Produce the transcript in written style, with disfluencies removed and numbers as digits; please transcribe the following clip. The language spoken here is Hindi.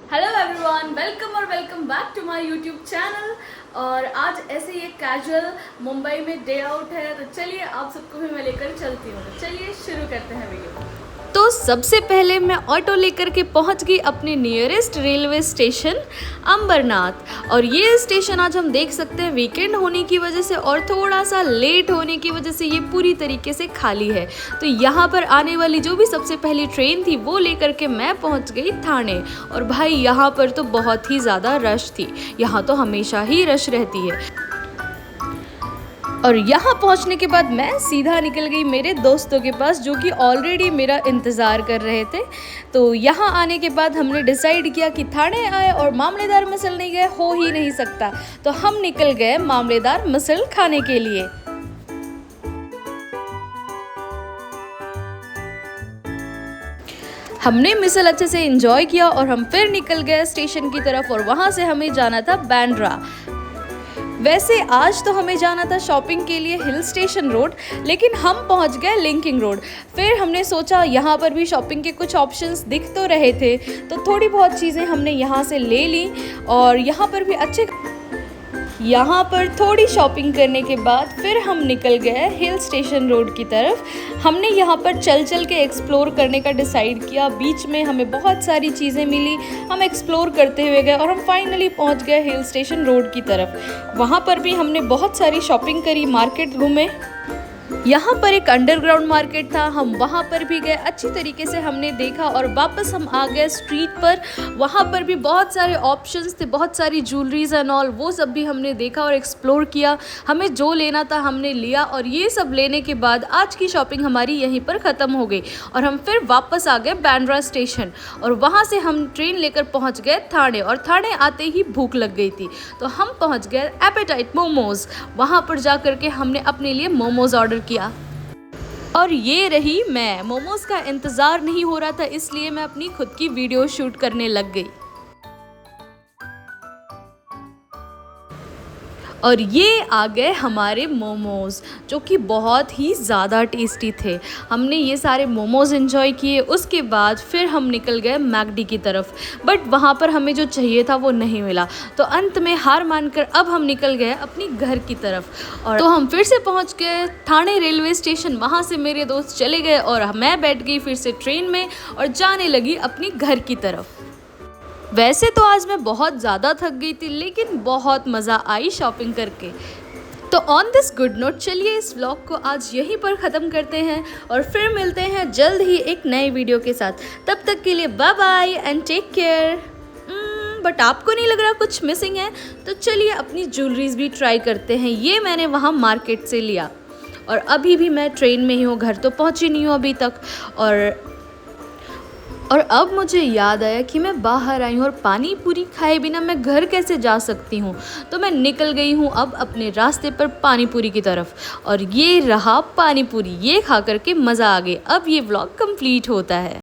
Hello everyone, welcome back to my YouTube channel. और आज ऐसे ही एक कैजुअल मुंबई में डे आउट है, तो चलिए आप सबको भी मैं लेकर चलती हूँ। तो चलिए शुरू करते हैं वीडियो। तो सबसे पहले मैं ऑटो लेकर के पहुंच गई अपने नियरेस्ट रेलवे स्टेशन अंबरनाथ। और ये स्टेशन आज हम देख सकते हैं वीकेंड होने की वजह से और थोड़ा सा लेट होने की वजह से ये पूरी तरीके से खाली है। तो यहाँ पर आने वाली जो भी सबसे पहली ट्रेन थी वो लेकर के मैं पहुँच गई थाने। और भाई यहाँ पर तो बहुत ही ज़्यादा रश थी, यहाँ तो हमेशा ही रश रहती है। और यहाँ पहुँचने के बाद मैं सीधा निकल गई मेरे दोस्तों के पास, जो कि ऑलरेडी मेरा इंतज़ार कर रहे थे। तो यहाँ आने के बाद हमने डिसाइड किया कि थाने आए और मामलेदार मिसल नहीं गए हो ही नहीं सकता, तो हम निकल गए मामलेदार मिसल खाने के लिए। हमने मिसल अच्छे से एंजॉय किया और हम फिर निकल गए स्टेशन की तरफ, और वहाँ से हमें जाना था बांद्रा। वैसे आज तो हमें जाना था शॉपिंग के लिए हिल स्टेशन रोड, लेकिन हम पहुंच गए लिंकिंग रोड। फिर हमने सोचा यहाँ पर भी शॉपिंग के कुछ ऑप्शंस दिख तो रहे थे, तो थोड़ी बहुत चीज़ें हमने यहाँ से ले ली। और यहाँ पर थोड़ी शॉपिंग करने के बाद फिर हम निकल गए हिल स्टेशन रोड की तरफ। हमने यहाँ पर चल के एक्सप्लोर करने का डिसाइड किया। बीच में हमें बहुत सारी चीज़ें मिली, हम एक्सप्लोर करते हुए गए और हम फाइनली पहुँच गए हिल स्टेशन रोड की तरफ। वहाँ पर भी हमने बहुत सारी शॉपिंग करी, मार्केट घूमे। यहाँ पर एक अंडरग्राउंड मार्केट था, हम वहाँ पर भी गए, अच्छी तरीके से हमने देखा और वापस हम आ गए स्ट्रीट पर। वहाँ पर भी बहुत सारे ऑप्शंस थे, बहुत सारी ज्वेलरीज एंड ऑल, वो सब भी हमने देखा और एक्सप्लोर किया। हमें जो लेना था हमने लिया, और ये सब लेने के बाद आज की शॉपिंग हमारी यहीं पर ख़त्म हो गई। और हम फिर वापस आ गए बांद्रा स्टेशन, और वहाँ से हम ट्रेन लेकर पहुँच गए थाने। और थाने आते ही भूख लग गई थी, तो हम पहुँच गए एपेटाइट मोमोज़। वहाँ पर जा कर के हमने अपने लिए मोमोज़ ऑर्डर किया। और ये रही मैं, मोमोज़ का इंतज़ार नहीं हो रहा था, इसलिए मैं अपनी खुद की वीडियो शूट करने लग गई। और ये आ गए हमारे मोमोज़, जो कि बहुत ही ज़्यादा टेस्टी थे। हमने ये सारे मोमोज़ एंजॉय किए। उसके बाद फिर हम निकल गए मैकडी की तरफ, बट वहाँ पर हमें जो चाहिए था वो नहीं मिला। तो अंत में हार मानकर अब हम निकल गए अपनी घर की तरफ। और तो हम फिर से पहुँच गए थाने रेलवे स्टेशन। वहाँ से मेरे दोस्त चले गए और मैं बैठ गई फिर से ट्रेन में और जाने लगी अपनी घर की तरफ। वैसे तो आज मैं बहुत ज़्यादा थक गई थी, लेकिन बहुत मज़ा आई शॉपिंग करके। तो ऑन दिस गुड नोट चलिए इस व्लॉग को आज यहीं पर ख़त्म करते हैं, और फिर मिलते हैं जल्द ही एक नए वीडियो के साथ। तब तक के लिए bye bye and take care. But आपको नहीं लग रहा कुछ मिसिंग है? तो चलिए अपनी ज्वेलरीज भी ट्राई करते हैं। ये मैंने वहाँ मार्केट से लिया, और अभी भी मैं ट्रेन में ही हूँ, घर तो पहुँची नहीं हूँ अभी तक। और अब मुझे याद आया कि मैं बाहर आई हूँ और पानी पूरी खाए बिना मैं घर कैसे जा सकती हूँ। तो मैं निकल गई हूँ अब अपने रास्ते पर पानी पूरी की तरफ, और ये रहा पानी पूरी। ये खा करके मज़ा आ गया। अब ये व्लॉग कंप्लीट होता है।